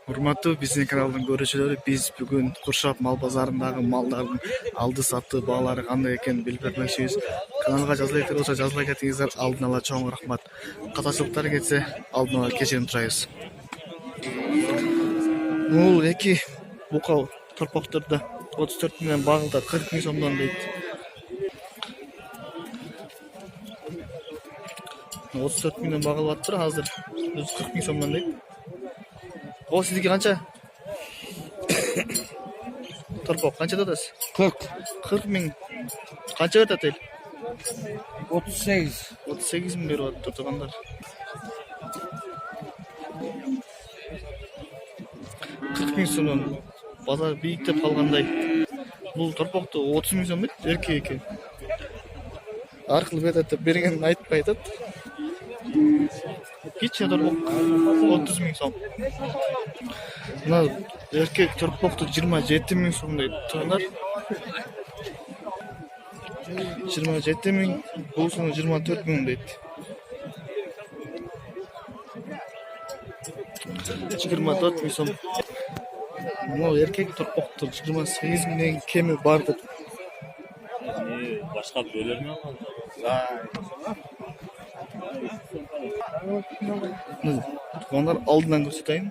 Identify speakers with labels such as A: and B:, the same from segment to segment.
A: Урматтуу биздин каналдын көрүүчүлөрү, биз бүгүн Куршап мал базарындагы малдардын алды сатты баалары кандай экенин билип бермекчибиз. Каналга жазыла элек болсо жазыла кетиңиздер. Алдын ала чоң рахмат. Катачылыктар кетсе алдын ала кечирим сурайбыз. Бул эки бука торпоктордо 34 миңден багылда 40 миң сомдон дейт. 34 миңден багылып атыр, азыр 40 миң сомдон дейт. О, сиздики канча? Торпок канча атасыз? 40 миң. Канча берет ел? 38 миң берип атыптыр туугандар. 40 миң сомдон базар бийиктеп калгандай. Бул торпокту 30 миң сом дейт, эркек экен. Аркылы бетеп бергенин айтпай атат. Кичи торпок 30 миң сом. Мына эркек торпокту 27 миң сом дейт туугандар. 27 миң, бусуну 24 миң дейт. 24 миң сом. Мына эркек торпокту 28 миңден кеми бар деп.
B: Башка бөлөрмө алган?
A: Туугандар алдынан көрсөтөйүн.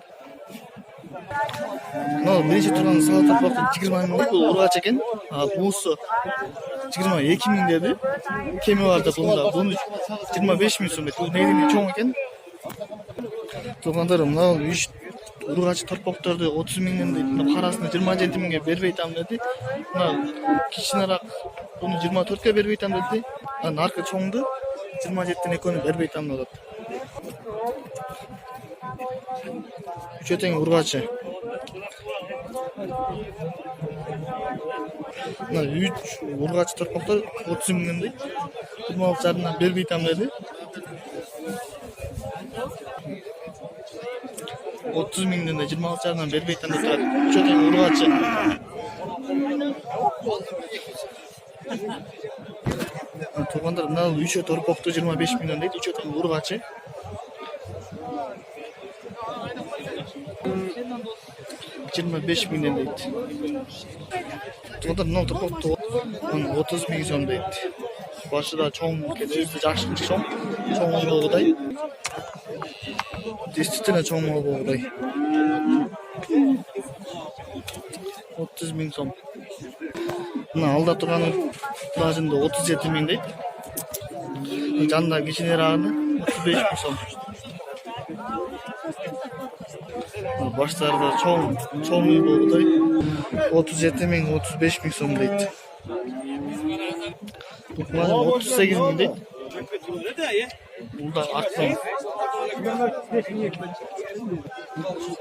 A: Мына биринчи турган сала торпокту 20 миң дейт, бул ургач экен. Буусу 22 миң деди. Кеми бар деп бунда. Буну 25 миң сом дейт. Бул негизи чоң экен. Туугандар, мына ургач торпокторду 30 миңден дейт. Мына карасына 27 миңге бербей атам деди. Мына кичинерак буну 24ке бербей атам деди. Анан аркы чоңду 27ден экөөнү бербей атам деп атат. Үчөө тең ургачы. Мына 3 ургач торпоктор 30 миңден дейт. 26 жарымдан бербей атам деди. 30 миңден де 26 жарымдан бербей атам деп турат. Үчөө тең ургачы. Туугандар, мына үчөө торпокту 25 миңден дейт. Үчөө тең ургачы. 25 миңден дейт. Туугандар, мына торпокту 30 миң сом дейт. Башы да чоң, өзү жакшы чоң болгудай. Действительно чоң болгудай. 30 миң сом. Мына алда турганы плажында 37 миң дейт. Жанында кичинерагы 35 миң сом. Баштары да чоң болгудай. 37 миң, 35 миң сом дейт. Бул 38 миң дейт. Бул да актан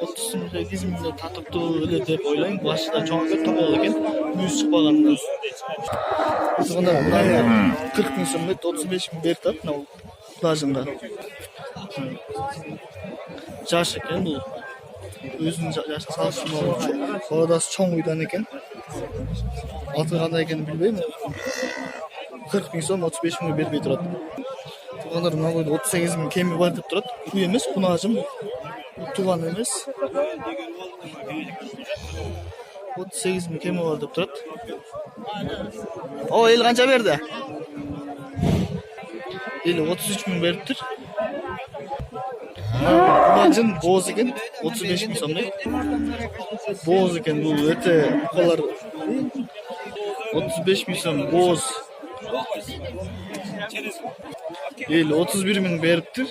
A: 38 миңде татыптуу эле деп ойлойм. Башы да чоң экен, топол экен. Мүйүз чыкпаган мүйүз. Туугандар, 40 миң сом дейт, 35 миң берип атат мына плажында. Жаш экен бул. Өзүнүн жашы салыштырмалуу баладасы чоң уйдан экен. Аты кандай экенин билбейм. 40 миң сом, 35 миң бербей турат. Туугандар, мына бойдо 38 миң кеми бар деп турат. Куй эмес, кунажым. Туган эмес. 38 миң кеми бар деп турат. О, эл канча берди? Эл 33 миң бериптир. Кунажым бооз экен, 35 миң сом дейт. Бооз экен, бул өтө букалар 35 миң сом бооз. Эл 31 миң бериптир.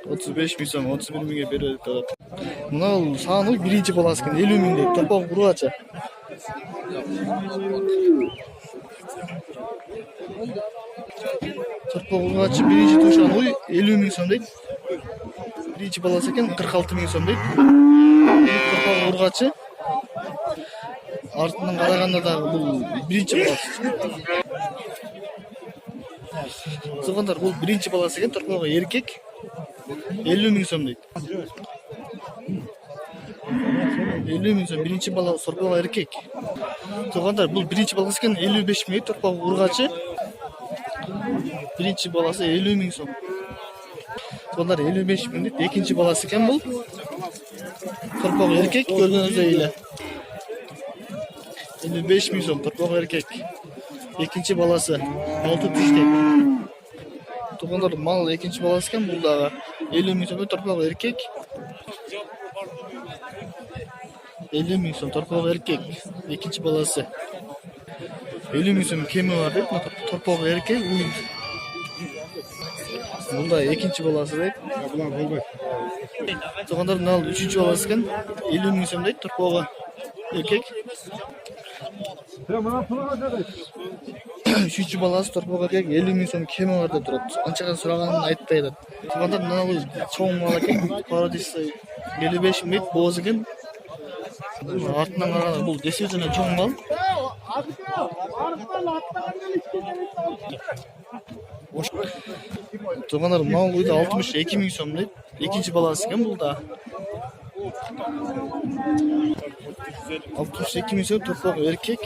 A: 35 миң сом, 31 миңге берип атат. Мына саны биринчи баласы экен, 50 миң дейт. Торпок ургачы. Торпок ургачы биринчи тушан 50 миң сом дейт. Биринчи баласы экен, 46 миң сом дейт. Торпок ургачы. Артынан караганда да бул биринчи баласы. Туугандар, бул биринчи баласы экен, торпогу эркек. 50 миң сом дейт. 50 миң сом биринчи бала, торпогу эркек. Туугандар, бул биринчи баласы экен, 55 миң, торпогу ургачы. Биринчи баласы 50 миң сом. Bunlar 55 bin deydi. İkinci balası ekan bu. Torpaq erkek gördüğünüz ile. 55 bin so'm torpaq erkek. İkinci balası 6 düştek. Tuğanlar mal ikinci balası ekan bu da 50 bin so'm torpaq erkek. 50 bin so'm torpaq erkek. İkinci balası. 50 bin so'm kemi var deydi. Torpaq erkek. Bunda ikinci balası deydi. Tuğanlar nal 3. balası ekan 50 bin so'm deydi torpaq erkek. Üçüncü balası torpaq erkek 50 bin so'm kemi var deb turadi. Anchadan so'raganini aytmaydi. Tuğanlar nal cho'ng mal ekan. Paradis 55 bin deydi. Bo'z ekan. Артынан қарағанда бұл действительно чоң мал. Туғандар мал қойды 62 мың сом дейді. Екінші баласы екен бұл да. 62 мың сом torpaq еркек.